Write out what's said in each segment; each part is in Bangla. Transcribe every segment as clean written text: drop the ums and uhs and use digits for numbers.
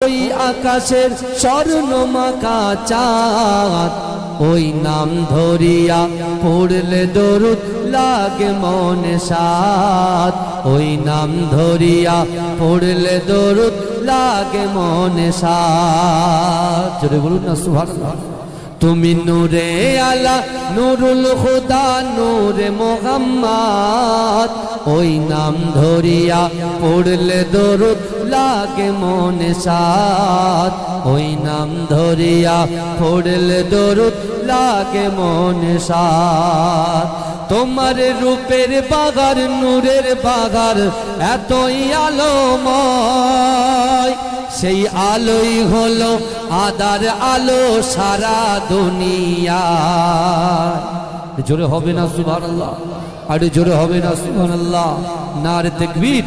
ওই আকাশের স্বর্ণমাখা চাঁদ ওই নাম ধরিয়া পড়লে দরুদ লাগে মনে সাদ ওই নাম ধরিয়া পড়লে দরুদ লাগে মনে সাদ জোরে বলুন না সুবহানাল্লাহ তুমি নূরে আলা নূরুল খুদা নূরে মুহাম্মদ ওই নাম ধরিয়া পড়লে দরুদ লাগে মনে সাদ ওই নাম ধরিয়া পড়লে দরুদ লাগে মনে সাদ তোমার রূপের বাগার নূরের বাগার এতই আলোময় সেই আলোই হলো আদার আলো সারা দুনিয়া জোরে হবে না সুবহানাল্লাহ আর জোরে হবে না সুবহানাল্লাহ নারে তাকবীর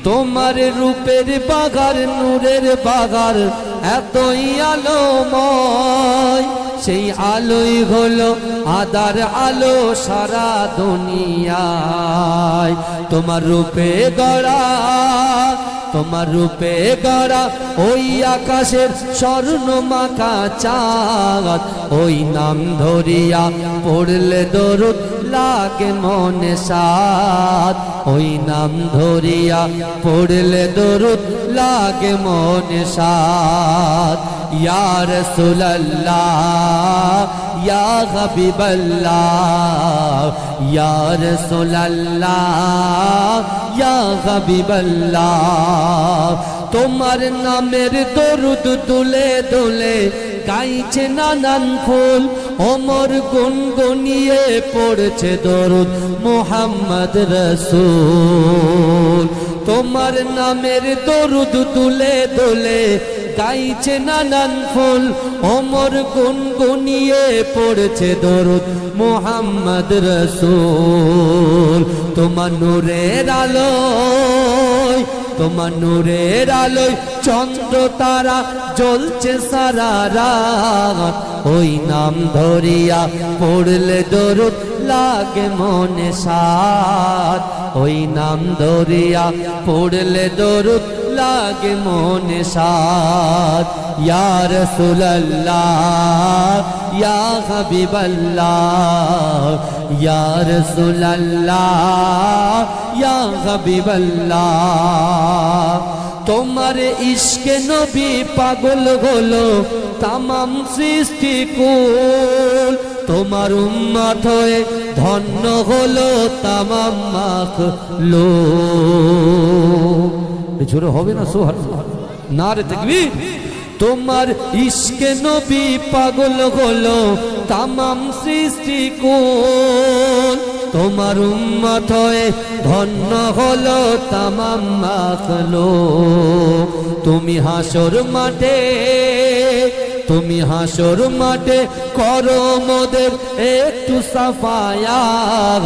তোমার রূপের বাগার নূরের বাগার এতই আলোময় সেই আলোই হলো আদার আলো সারা দুনিয়ায় তোমার রূপে গড়া তোমার রূপে গড়া ওই আকাশের স্বর্ণমাখা চাঁদ ওই নাম ধরিয়া পড়লে দরুদ লাগে মনে সাদ ওই নাম ধরিয়া পড়লে দরুদ লাগে মনে সাদ ইয়া রাসূলুল্লাহ ইয়া হাবিবাল্লাহ ইয়া রাসূলুল্লাহ ইয়া হাবিবাল্লাহ তোমার নামের দরুদ দুলে দুলে গাইছে নানান ফুল ওমর গুনগুনিয়ে পড়ছে দরুদ মুহাম্মদ রাসূল তোমার নামের দরুদ দুলে দুলে গাইছে নানান ফুল ওমর গুনগুনিয়ে পড়ছে দরুদ মুহাম্মদ রাসূল তোমার নূরের আলোয় তোমার নূরের আলোয় চন্দ্র তারা জ্বলছে সারা রাত ওই নাম ধরিয়া পড়লে দরুদ লাগে মনে সাদ ওই নাম ধরিয়া পড়লে দরুদ লাগে মনে সাদ ইয়া রাসূলুল্লাহ ইয়া হাবিবাল্লাহ ইয়া রাসূলুল্লাহ ইয়া হাবিবাল্লাহ তোমার ইশকে নবী পাগল হলো তামাম সৃষ্টি কুল তোমার উম্মত হয়ে ধন্য হলো তামাম মাখলুক জোরে হবে না সুবহানাল্লাহ নারে তাকবীর তোমার ইশকে নবী পাগল হলো তামাম সৃষ্টি কুল তোমার উম্মত হয়ে ধন্য হলো তামাম মাখলুক তুমি হাসর মাঠে করো মোদের একটু সাফায়াত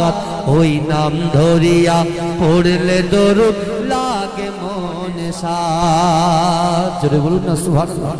ওই নাম ধরিয়া পড়লে দরুদ লাগে মনে সাদ জোরে বলুন না সুবহানাল্লাহ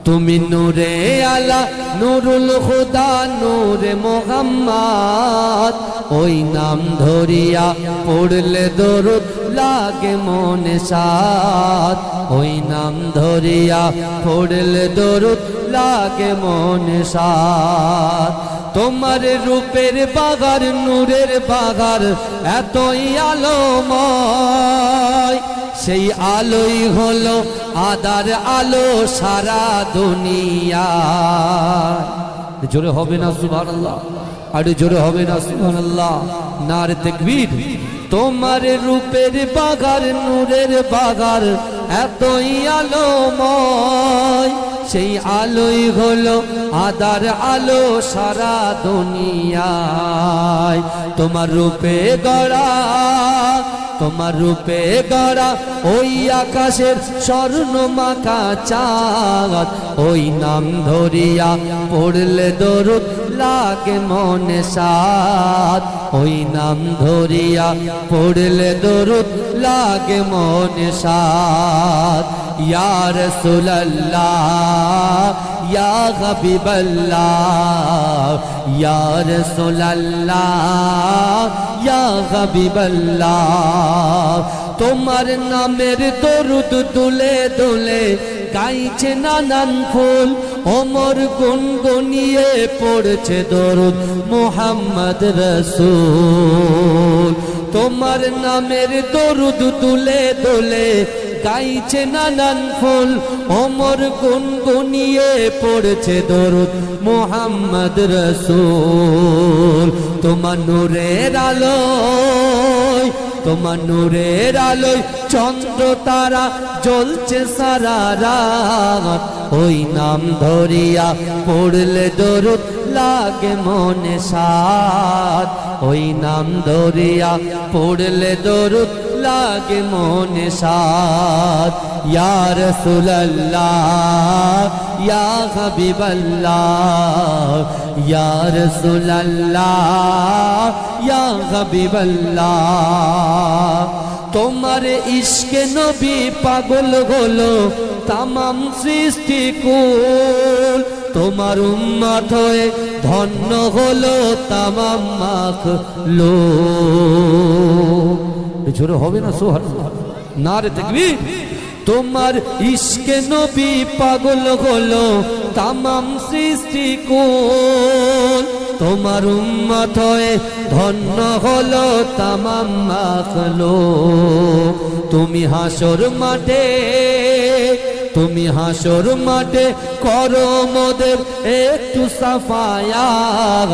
তুমি নূরে আলা নূরুল খুদা নূরে মুহাম্মদ ওই নাম ধরিয়া পড়লে দরুদ লাগে মনে সাদ ওই নাম ধরিয়া পড়লে দরুদ লাগে মনে সাদ তোমার রূপের বাগার নূরের বাগার এতই আলোময় সেই আলোই হলো আদার আলো সারা দুনিয়া জোরে হবে না সুবহানাল্লাহ আর জোরে হবে না সুবহানাল্লাহ নারে তাকবীর তোমার রূপের বাগার নূরের বাগার এতই আলোময় সেই আলোই হলো আদার আলো সারা দুনিয়ায় তোমার রূপে গড়া ওই আকাশের স্বর্ণমাখা চাঁদ ওই নাম ধরিয়া পড়লে দরুদ লাগে মনে সাদ ওই নাম ধরিয়া পড়লে দরুদ লাগে মনে সাদ ইয়া রাসূলুল্লাহ ইয়া হাবিবাল্লাহ ইয়া রাসূলুল্লাহ ইয়া হাবিবাল্লাহ তোমার নামের দরুদ দুলে দুলে গাইছে নানান ফুল ওমর গুনগুনিয়ে পড়ছে দরুদ মুহাম্মদ রাসূল তোমার নামের দরুদ তুলে দোলে গাইছে নানান ফুল ওমর গুনগুনিয়ে পড়ছে দরুদ মুহাম্মদ রাসূল তোমার নূরের আলোয় তোমার নূরের আলোয় চন্দ্র তারা জ্বলছে সারা রাত ওই নাম ধরিয়া পড়লে দরুদ লাগে মনে সাদ ওই নাম ধরিয়া পড়লে দরুদ লাগে মনে সাদ ইয়া রাসূলুল্লাহ ইয়া হাবিবাল্লাহ ইয়া রাসূলুল্লাহ ইয়া হাবিবাল্লাহ তোমার ইশকে নবী পাগল হলো তামাম সৃষ্টি কুল তোমার উম্মত হয়ে ধন্য হলো তামাম মাখলুক জোরে হবে না সুবহানাল্লাহ নারে তাকবীর তোমার ইশকে নবী পাগল হলো তামাম সৃষ্টি কুল তোমার উম্মত হয়ে ধন্য হলো তামাম মাখলুক তুমি হাসর মাঠে করো মোদের একটু সাফায়াত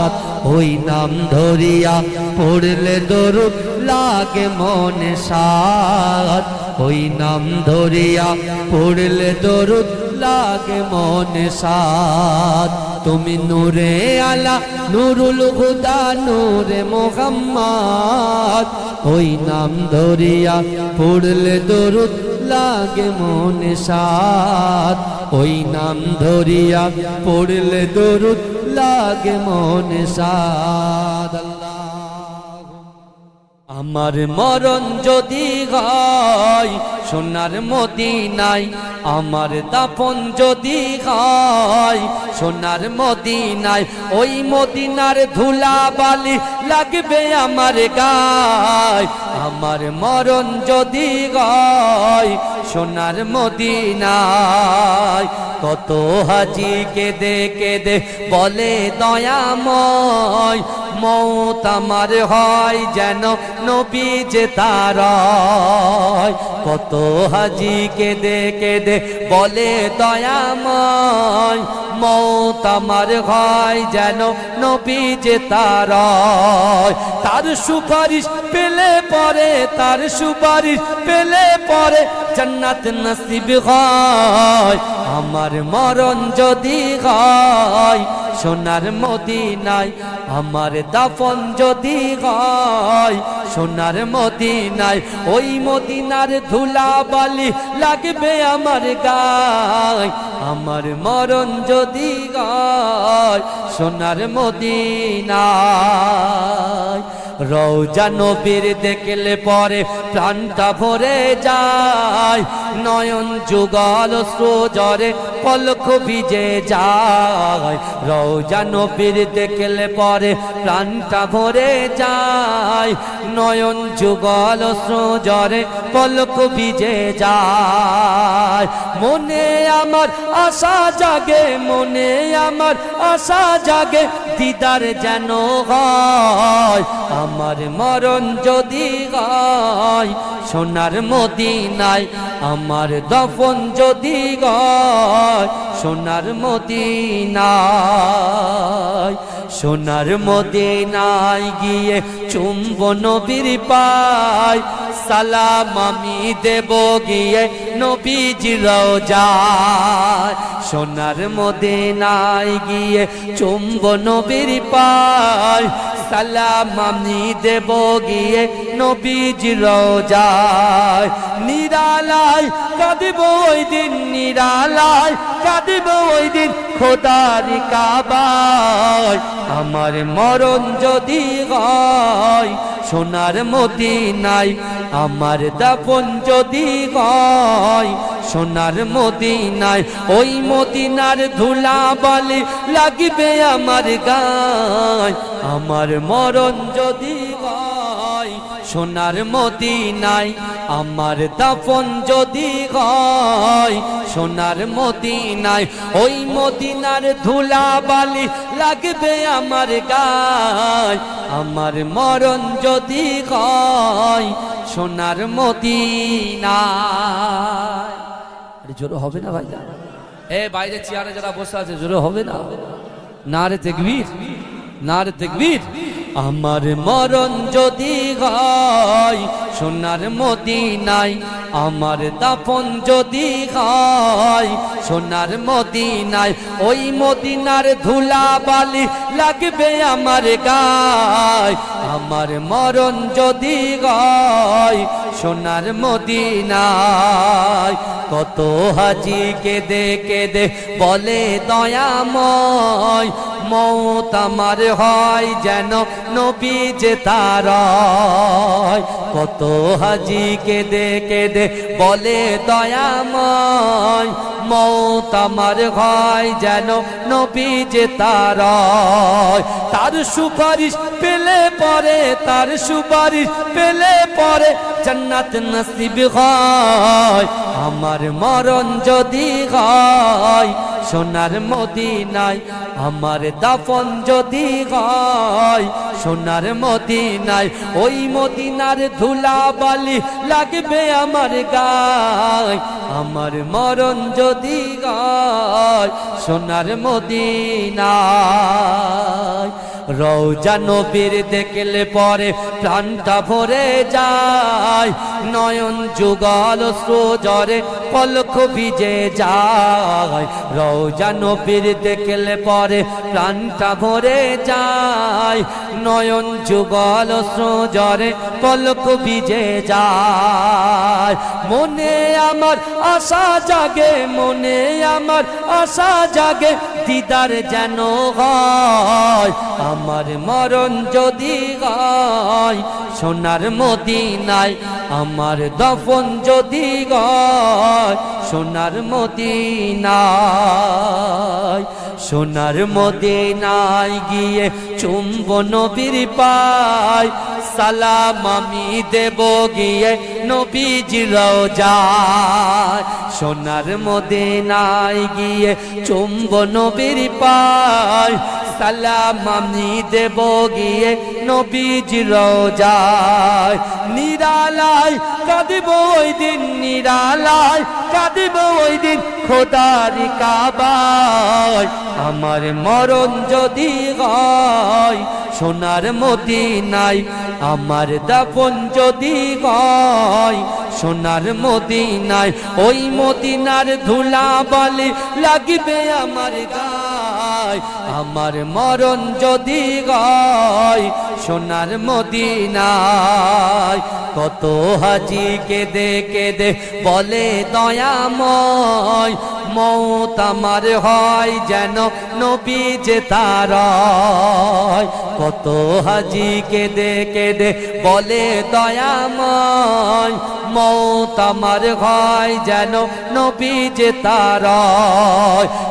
ওই নাম ধরিয়া পড়লে দরুদ লাগে মনে সাদ ওই নাম ধরিয়া পড়লে দরুদ লাগে মনে সাদ তুমি নূরে আলা নুরুল হুদা নূরে মুহাম্মদ ওই নাম ধরিয়া পড়লে দরুদ লাগে মনে সাদ ওই নাম ধরিয়া পড়লে দরুদ লাগে মনে সাদ আমার মরণ যদি হয় সোনার মদিনায় আমার দাফন যদি হয় সোনার মদিনায় ওই মদিনার ধুলা বালি লাগবে আমার গায় আমার মরণ যদি হয় সোনার মদিনায় কত হাজি কেঁদে কেঁদে বলে দয়াময় মৌত আমার হয় যেন নবী যে তার কত হাজি কেঁদে কেঁদে বলে দয়াময় মৌত আমার হয় যেন নবী যে তার তার সুপারিশ পেলে পরে তার সুপারিশ পেলে পরে জান্নাত নসিব হয় আমার মরণ যদি হয় সোনার মদিনায় আমার দাফন যদি হয় সোনার মদিনায় ওই মদিনার ধুলা বালি লাগবে আমার গায় আমার মরণ যদি হয় সোনার মদিনায় রওজা নবীর দেখলে পরে প্রাণটা ভরে যায় নয়ন যুগল সুজরে পলক ভিজে যায় রওজা নবীর দেখলে পরে প্রাণটা ভরে যায় নয়ন যুগল সুজরে পলক ভিজে যায় মনে আমার আশা জাগে মনে আমার আশা জাগে দিদার যেন হয় আমার মরণ যদি হয় সোনার মদিনায় আমার দফন যদি হয় সোনার মদিনায় সোনার মদিনায় গিয়ে চুম্ব নবীর পায় সালাম আমি দেব গিয়ে নবীজির রওজায় সোনার মদিনায় গিয়ে চুম্ব নবীর পায় সালাম আমি দেব গিয়ে নবীজির রওজায় নিরালায় কাঁদিব ওই দিন নিরালায় কাঁদিব ওই দিন খোদার কাবায় আমার মরণ যদি হয় সোনার মদিনায় আমার দাফন যদি হয় সোনার মদিনায় ওই মদিনার ধুলা বালি লাগবে আমার গায় আমার মরণ যদি হয় সোনার মদিনায় আমার দাফন যদি হয় সোনার মদিনায় ওই মদিনার ধুলা বালি লাগবে আমার গায় আমার মরণ যদি হয় সোনার মদিনায় জোরে হবে না ভাই বাইরে চেয়ারে যারা বসে আছে জোরে হবে না নারে তাকবীর নারে তাকবীর আমার মরণ যদি হয় সোনার মদিনায় আমার দাফন যদি হয় সোনার মদিনায় ওই মদিনার ধুলা বালি লাগবে আমার গায় আমার মরণ যদি হয় সোনার মদিনায় কত হাজি কেঁদে কেঁদে বলে দয়াময় মওত আমার হয় যেন নবী যে তার কত হাজি কেঁদে কেঁদে বলে দয়াময় মওত আমার হয় যেন নবী যে তার তার সুপারিশ পেলে পরে তার সুপারিশ পেলে পরে জান্নাত নসিব হয় আমার মরণ যদি হয় সোনার মদিনায় আমার দাফন যদি হয় সোনার মদিনায় ওই মদিনার ধুলা বালি লাগবে আমার গায় আমার মরণ যদি হয় সোনার মদিনায় রওজা নবীর দেখলে পরে প্রাণটা ভরে যায় নয়ন যুগল সুজরে পলক ভিজে যায় রওজা নবীর দেখলে পরে প্রাণটা ভরে যায় নয়ন যুগল সুজরে পলক ভিজে যায় মনে আমার আশা জাগে মনে আমার আশা জাগে দিদার যেন হয় আমার মরণ যদি হয় সোনার মদিনায় আমার দফন যদি হয় সোনার মদিনায় সোনার মদিনায় গিয়ে চুম্ব নবীর পায় সালাম আমি দেব গিয়ে নবীজির রওজায় সোনার মদিনায় গিয়ে চুম্ব নবীর পায় সালাম আমি দেব গিয়ে নবীজির রওজায় নিরালায় কাঁদিব ওই দিন নিরালায় কাঁদিব ওই দিন খোদার কাবায় আমার মরণ যদি হয় সোনার মদিনায় আমার দাফন যদি হয় সোনার মদিনায় ওই মদিনার ধুলা বালি লাগবে আমার গায় আমার মরণ যদি হয় সোনার মদিনায় কত হাজি কেঁদে কেঁদে বলে দয়াময় মওত আমার হয় যেন নবী যে তার কত হাজি কেঁদে কেঁদে বলে দয়াময় মওত আমার হয় যেন নবী যে তার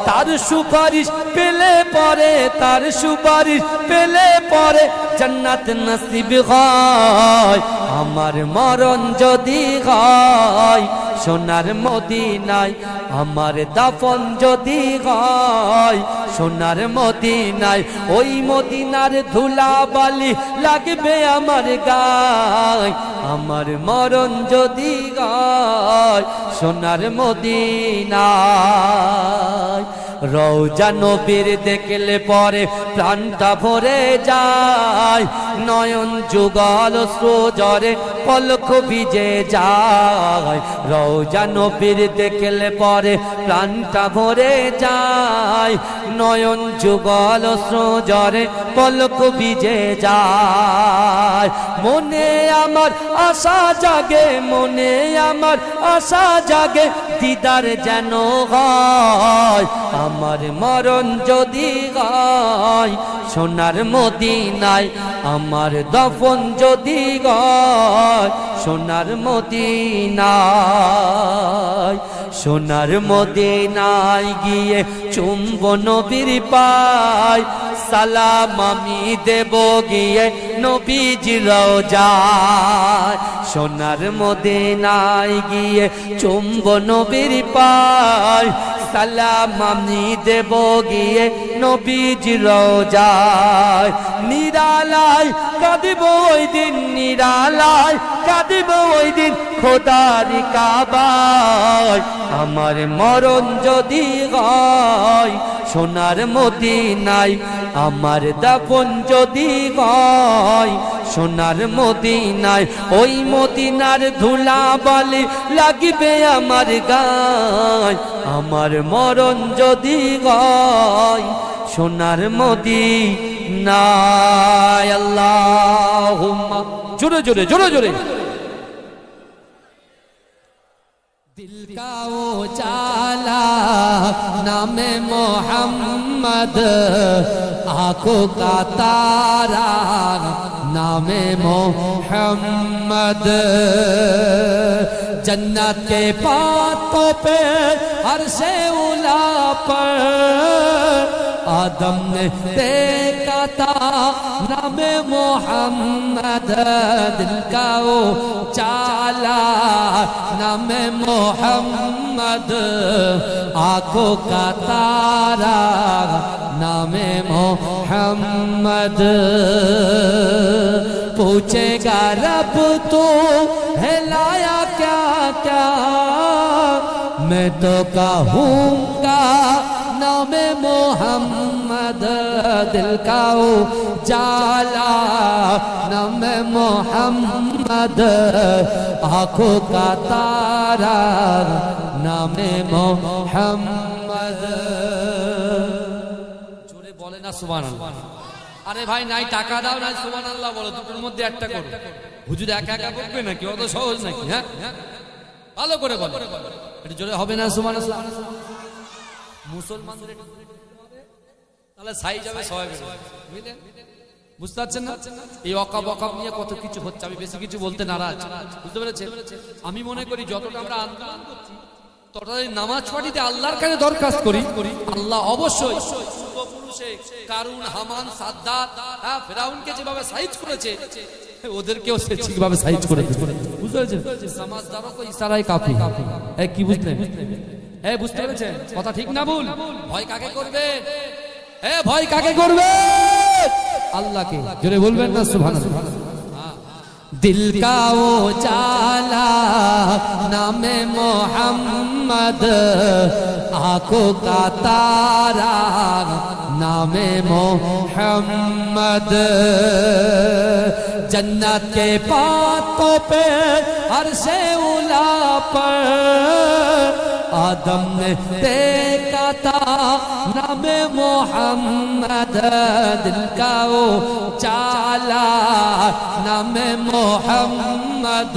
তার সুপারিশ পেলে পরে তার সুপারিশ পেলে পরে জান্নাত নসিব হয় আমার মরণ যদি হয় সোনার মদিনায় আমার দাফন যদি হয় সোনার মদিনায় ওই মদিনার ধুলা বালি লাগবে আমার গায় আমার মরণ যদি হয় সোনার মদিনায় রওজা নবীর দেখলে পরে প্রাণটা ভরে যায় নয়ন যুগল সুজরে পলক ভিজে যায় রওজা নবীর দেখলে পরে প্রাণটা ভরে যায় নয়ন যুগল সুজরে পলক ভিজে যায় মনে আমার আশা জাগে মনে আমার আশা জাগে দিদার যেন হয় আমার মরণ যদি হয় সোনার মদিনায় আমার দফন যদি হয় সোনার মদিনায় সোনার মদিনায় গিয়ে চুম্ব নবীর পায় সালাম আমি দেব গিয়ে নবীজির রওজায় সোনার মদিনায় গিয়ে চুম্ব নবীর পায় সালাম আমি দেব গিয়ে নবীজির রওজায় নিরালায় কাঁদিব ওই দিন নিরালায় কাঁদিব ওই দিন খোদার কাবায় আমার মরণ যদি হয় সোনার মদিনায় আমার দাফন যদি হয় সোনার মদিনায় ওই মদিনার ধুলা বালি লাগবে আমার গায় আমার মরণ যদি হয় সোনার মদিনায় আল্লাহুম্মা জোরে জোরে জোরে জোরে दिल का उजाला नामे मोहम्मद आंखों का तारा नामे मोहम्मद जन्नत के बातों पे अर्शे उला पर आदम ने देखा था नामे मोहम्मद दिल का उजाला नामे मोहम्मद आंखों का तारा नामे मोहम्मद पूछेगा रब तो हिलाया क्या क्या मैं तो कहूँगा नामे मोहम्मद दिल का उजाला नामे मोहम्मद आँखों का तारा नामे मोहम्मद जोरे बोले ना सुबहानाल्लाह अरे भाई নাই টাকা দাও নাই সুবহানাল্লাহ বলো দুটোর মধ্যে একটা করো হুজুর একা একা বলবে নাকি অত সহজ নাকি হ্যাঁ ভালো করে বলো এটা জোরে হবে না সুবহানাল্লাহ মুসলমানদের তাহলে সাইজ হবে সবাই বুঝলেন বুঝতে পারছেন না এই ওয়াকাব ওয়াকাব নিয়ে কত কিছু হচ্ছে আমি বেশি কিছু বলতে নারাজ বুঝতে পেরেছেন আমি মনে করি যতটা আমরা আন্দোলন করছি ততটাই নামাজ পড়িতে আল্লাহর কাছে দরখাস্ত করি আল্লাহ অবশ্যই পূর্বপুরুষে কারুন হামান সাদ্দাত ফেরাউনকে যেভাবে সাইজ করেছে ওদেরকেও সে ঠিকভাবে সাইজ করে বুঝতে পেরেছেন সমাজদারও কো ইশারায় কাফি কি বুঝলেন বুঝতে পেরেছেন কথা ঠিক না ভুল ভয় কাকে করবে ভয় কাকে করবে আল্লাহকে জোরে বলবেন না সুবহানাল্লাহ दिल का उजाला नामे मोहम्मद आँखों का तारा नामे मोहम्मद जन्नत के बातों पे अर्शे उला पर आदम ने देखा था नामे मोहम्मद दिल का उजाला नामे मोहम्मद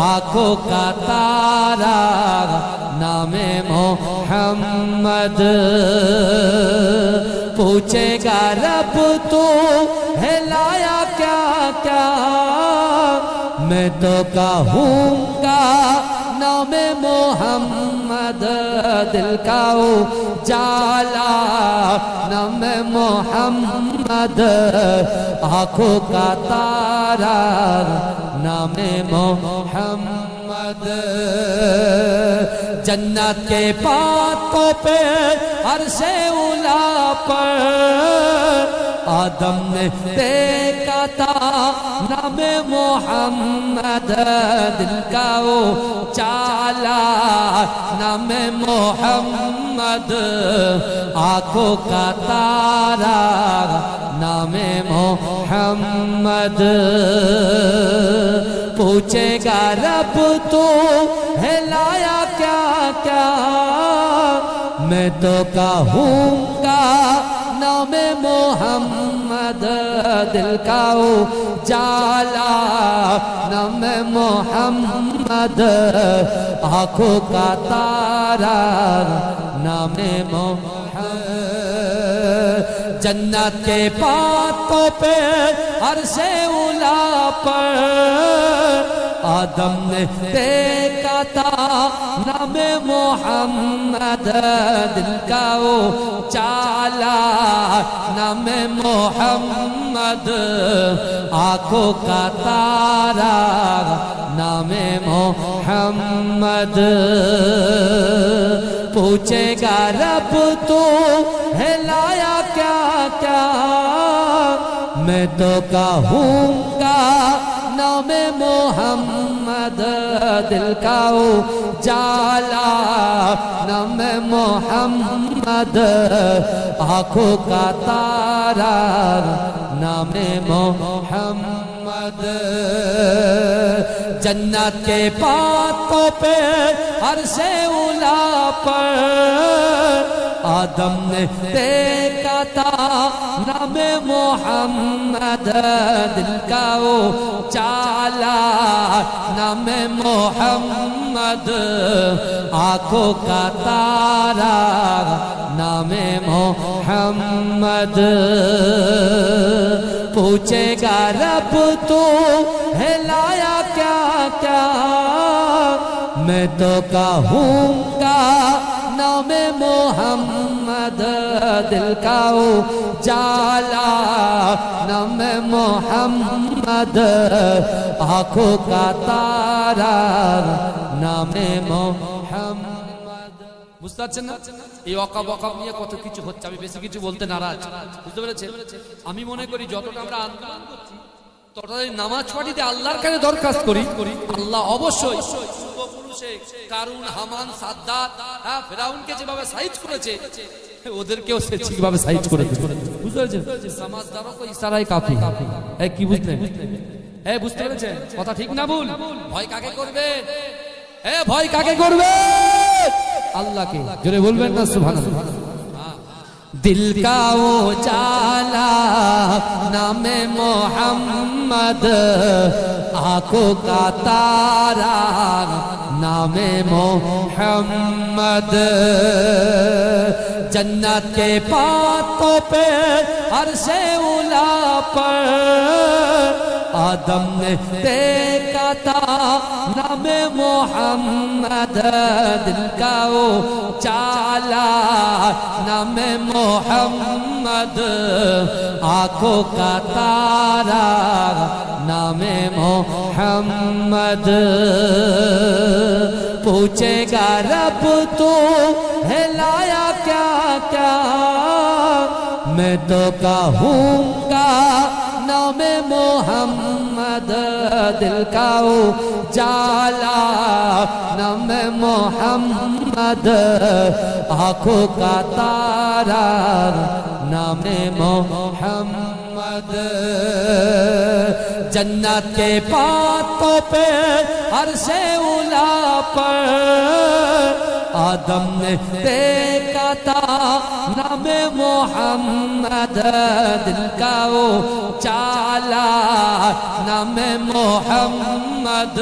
आँखों का तारा नामे मोहम्मद पूछेगा रब तो हिलाया क्या क्या मैं तो कहूँगा नामे मोहम्मद दिल का उजाला नामे मोहम्मद आँखों का तारा नामे मोहम्मद जन्नत के बातों पे अर्शे उला पर आदम ने देखा था नामे मोहम्मद दिल का उजाला नामे मोहम्मद आँखों का तारा नामे मोहम्मद पूछेगा रब तो हिलाया क्या क्या मैं तो कहूँगा नामे मोहम्मद दिल का उजाला नामे मोहम्मद आँखों का तारा नामे मोहम्मद जन्नत के बातों पे अर्शे उला पर آدم نے دیکھا تھا نام محمد دل کا اجالا نام محمد آنکھوں کا تارا نام محمد پوچھے گا رب تو ہلایا کیا کیا میں تو کہوں گا نام محمد دل کا اجالا نام محمد آنکھوں کا تارا نام محمد جنت کے باتوں پہ عرش اولا پر آدم نے دیکھا تھا نام محمد دل کا اجالا نام محمد آنکھوں کا تارا نام محمد پوچھے گا رب تو ہلایا کیا کیا میں تو کہوں گا نام محمد دل کا اجالا نام محمد آنکھوں کا تارا نام محمد বুঝতে পারছেন না এই ওয়াকাব নিয়ে কত কিছু হচ্ছে আমি বেশি কিছু বলতে নারাজ বুঝতে পেরেছেন আমি মনে করি যতটা আমরা আন্দোলন করছি ততটাই নামাজ পাঠিতে আল্লাহর কাছে দরখাস্ত করি আল্লাহ অবশ্যই পূর্বপুরুষে কারুন হামান সাদ্দাত ফেরাউনকে যেভাবে সাইজ করেছে ওদেরকেও সে ঠিকভাবে সাইজ করে দিয়েছে বুঝতে পেরেছেন সমাজদারও কো ইশারায় কাফি কি বুঝলেন বুঝতে পেরেছেন কথা ঠিক না ভুল ভয় কাকে করবে ভয় কাকে করবে আল্লাহকে জোরে বলবেন না সুবহানাল্লাহ दिल का उजाला नाम मोहम्मद आंखों का तारा नाम मोहम्मद जन्नत के बातों पे अर्शे उला पर आदम ने देखा था नाम मोहम्मद दिल का उजाला नाम मोहम्मद आंखों का तारा नाम मोहम्मद पूछेगा रब तो हिलाया क्या क्या मैं तो कहूँगा नाम मोहम्मद दिल का उजाला नाम मोहम्मद आंखों का तारा नाम मोहम्मद जन्नत के बातों पे अर्शे उला पर आदम ने देखा था नाम मोहम्मद दिल का उजाला नाम मोहम्मद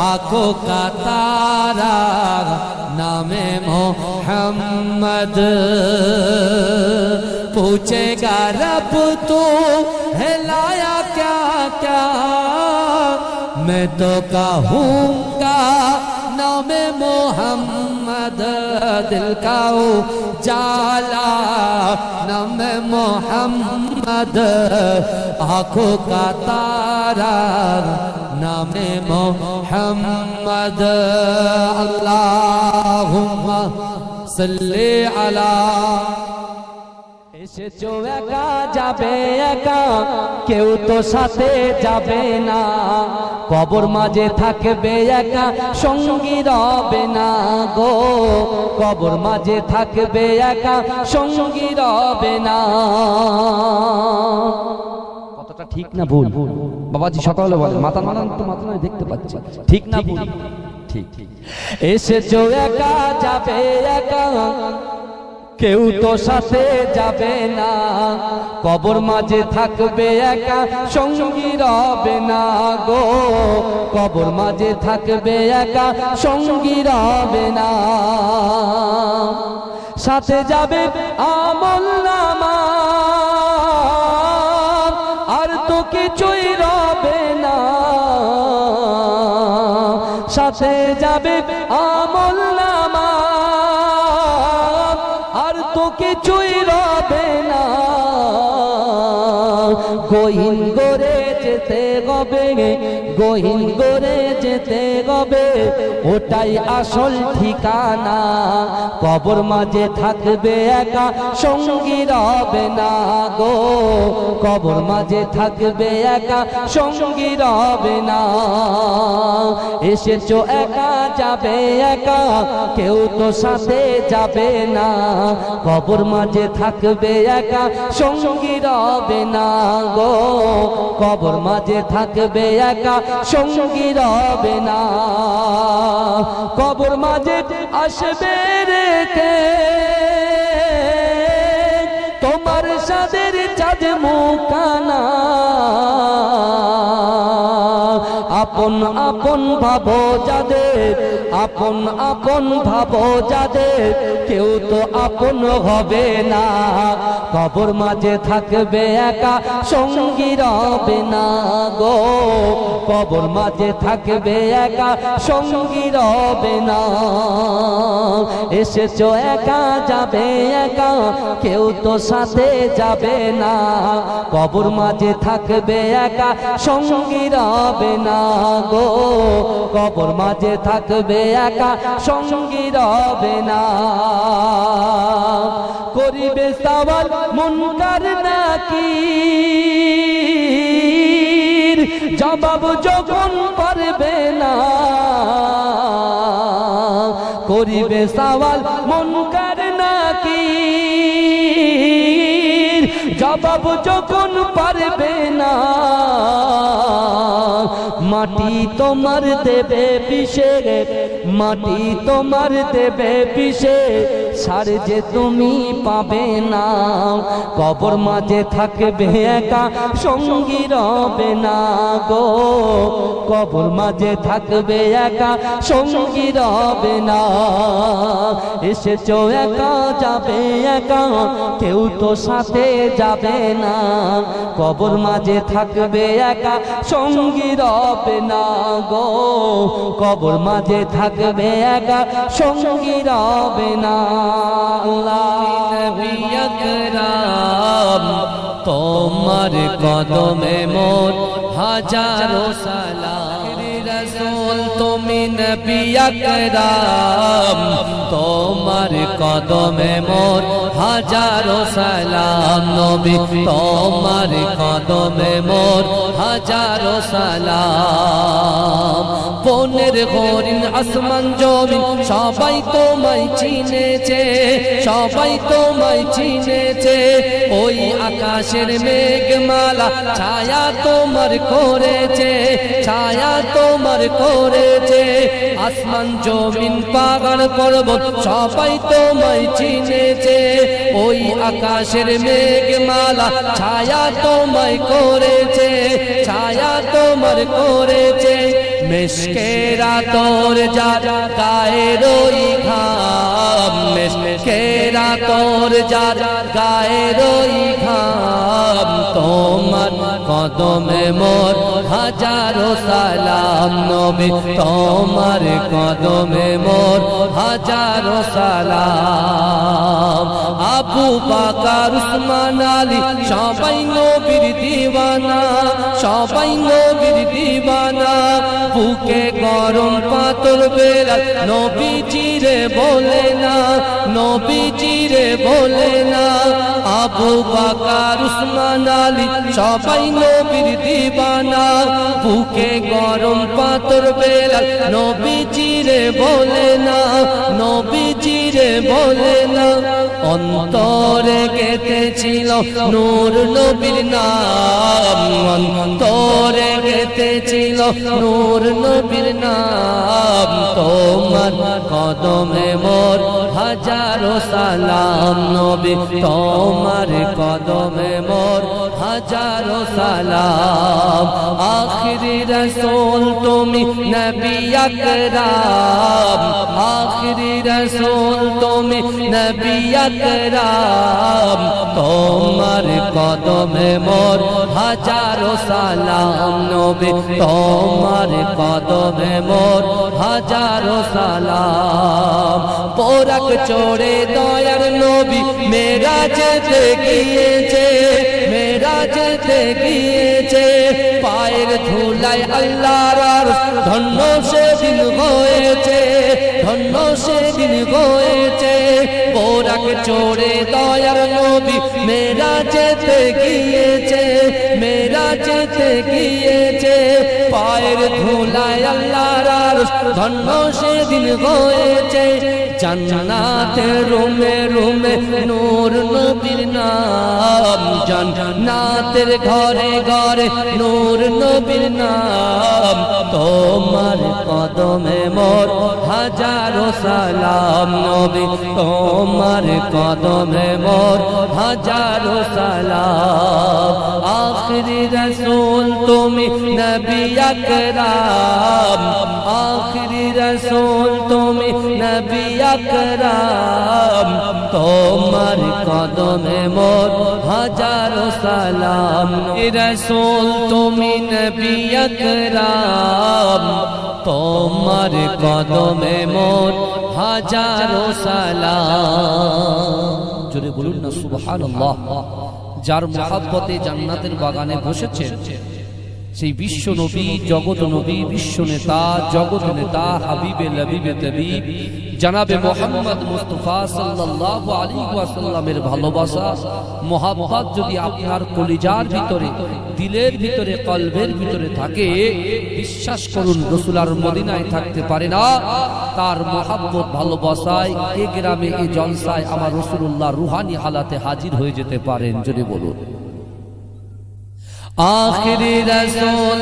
आंखों का तारा नाम मोहम्मद पूछेगा रब तो हिलाया क्या क्या मैं तो कहूँगा नाम मोहम्मद दिल का उजाला नाम मोहम्मद आंखों का तारा नाम मोहम्मद अल्लाहुम्मा सल्ली अला এসেছো একা যাবে একা কেউ তো সাথে যাবে না কবর মাঝে থাকবে একা সঙ্গী রবে না গো কবর মাঝে থাকবে একা সঙ্গী রবে না কতটা ঠিক না ভুল বাবাজি সকালে বলে মাথা মারান তো মাথা নয় দেখতে পাচ্ছি ঠিক না ভুল ঠিক এসেছো একা যাবে একা কেউ তো সাথে যাবে না কবর মাঝে থাকবে একা সঙ্গী রবে না গো কবর মাঝে থাকবে একা সঙ্গী রবে না সাথে যাবে আমলনামা আর তো কিছুই রবে না যাবে আমল নামা, আর তো কিছুই রবে না। গহীন করে যেতে হবে, গহীন করে যেতে হবে, ওটাই আসল ঠিকানা। কবর মাঝে থাকবে একা, সঙ্গী রবে না গো। কবর মাঝে থাকবে একা, সঙ্গী রবে না। এসেছো একা, যাবে একা, কেউ তো সাথে যাবে না। কবর মাঝে থাকবে একা, সঙ্গী রবে না গো। কবর মাঝে থাকবে একা, সঙ্গী রবে না। কবর মাঝে আসবে রেখে তোমার সাদের চাঁদ মুখানা। আপন আপন ভাবো যাদের, আপন আপন ভাবো যাদের, কেউ তো আপন হবে না। কবর মাঝে থাকবে একা, সঙ্গী রবে না গো। কবর মাঝে থাকবে একা, সঙ্গী রবে না। এসেছো একা, যাবে একা, কেউ তো সাথে যাবে না। কবর মাঝে থাকবে একা, সঙ্গী রবে না গো। কবর মাঝে থাকবে একা, সঙ্গী রবে না। করিবে সওয়াল মুনকার নাকির, জবাব যখন পারবে না। করিবে সওয়াল মুনকার নাকির, জবাব যখন পারবে না। মাটি তোমার দেবে পিষে, মাটি তোমার দেবে পিষে, সার যে তুমি পাবে না। কবর মাঝে থাকবে একা, সঙ্গী রবে না গো। কবর মাঝে থাকবে একা, সঙ্গী রবে না। এসেছো একা, যাবে একা, কেউ তো সাথে যাবে না। কবর মাঝে থাকবে একা, সঙ্গী রবে না গো। কবর মাঝে থাকবে একা, সঙ্গী রবে না। নবী আকরাম তোমার কদমে মোর হাজারো সালাম। রাসূল তুমি নবী আকরাম তোমার কদমে মোর হাজারো সালাম। নবী তোমার কদমে মোর হাজারো সালাম। বনের হরিণ আসমান জমিন সবাই তোমায় চিনেছে, সবাই তোমায় চিনেছে। ওই আকাশের মেঘমালা ছায়া তোমার করেছে, ছায়া তোমার করেছে। আসমান জমিন পাহাড় পর্বত সবাই তোমায় চিনেছে। ওই আকাশের মেঘমালা ছায়া তোমায় করেছে, ছায়া তোমার করেছে। মেশকেরা তোর যার গায়ের ওই ঘাম, মেশকেরা তোর যার গায়ের ওই ঘাম। তোমার কদমে মোর হাজারো সালাম। নবী তোমার কদমে মোর হাজারো সালাম। আবু বকর উসমান আলী সবাই নবীর দিওয়ানা, সবাই নবীর দিওয়ানা। বুকে গরম পাথর বেলাল নবীজিরে বলে না, নবীজিরে বলে না। আবু বকর উসমান আলী সবাই নবীর দিওয়ানা। বুকে গরম পাথর বেলাল নবীজিরে বলে না, নবীজিরে বলে না। অন্তরে গেঁথেছিল নূর নবীর নাম, অন্তরে গেঁথেছিল নূর নবীর নাম। তোমার কদমে মোর হাজারো সালাম। নবী তোমার কদমে মোর হাজারো সালাম। আখিরি রাসূল তুমি নবী আকরাম, আখিরি রাসূল তুমি নবী আকরাম, তোমার কদমে মোর হাজারো সালাম নবী, তোমার কদমে মোর হাজারো সালাম। পোরাক চড়ে দয়ার নবী মেরাজেতে গিয়েছে, মেরাজেতে গিয়েছে, পায়ের ধুলায় আল্লাহর আরশ ধন্য সেদিন হয়েছে, ধন্য সেদিন হয়েছে। পোরাক চড়ে দয়ার নবী মেরাজেতে গিয়েছে, মেরাজেতে গিয়েছে, পায়ের ধুলায় আল্লাহর আরশ ধন্য সেদিন হয়েছে। জান্নাতের রুমে রুমে নূর নবীর নাম, জান্নাতের ঘরে ঘরে নূর নবীর নাম, তোমার কদমে মোর হাজারো সালাম নবী, তোমার কদমে মোর হাজারো সালাম। আখিরি রাসূল তুমি নবী আকরাম, আখিরি রাসূল তুমি নবী আকরাম, তোমার কদমে মোর হাজারো সালাম। রাসূল তুমি নবী আকরাম, তোমার কদমে মোর হাজারো সালাম। জোরে বলুন না সুবহানাল্লাহ। যার মহব্বতে জান্নাতের বাগানে বসেছেন সেই বিশ্ব নবী, জগৎ নবী, বিশ্ব নেতা, জগৎ নেতা, হাবিবে লবিবে তবিব জনাবে মুহাম্মদ মুস্তাফা সাল্লাল্লাহু আলাইহি ওয়াসাল্লামের ভালোবাসা মহব্বত যদি আপনার কলিজার ভিতরে, দিলের ভিতরে, কলবের ভিতরে থাকে, বিশ্বাস করুন রাসূল আর মদিনায় থাকতে পারে না। তার মহব্বত ভালোবাসায় এই গ্রামে, এই জলসায় আমার রাসূলুল্লাহ রুহানি হালাতে হাজির হয়ে যেতে পারেন। যদি বলুন আখিরি রাসূল।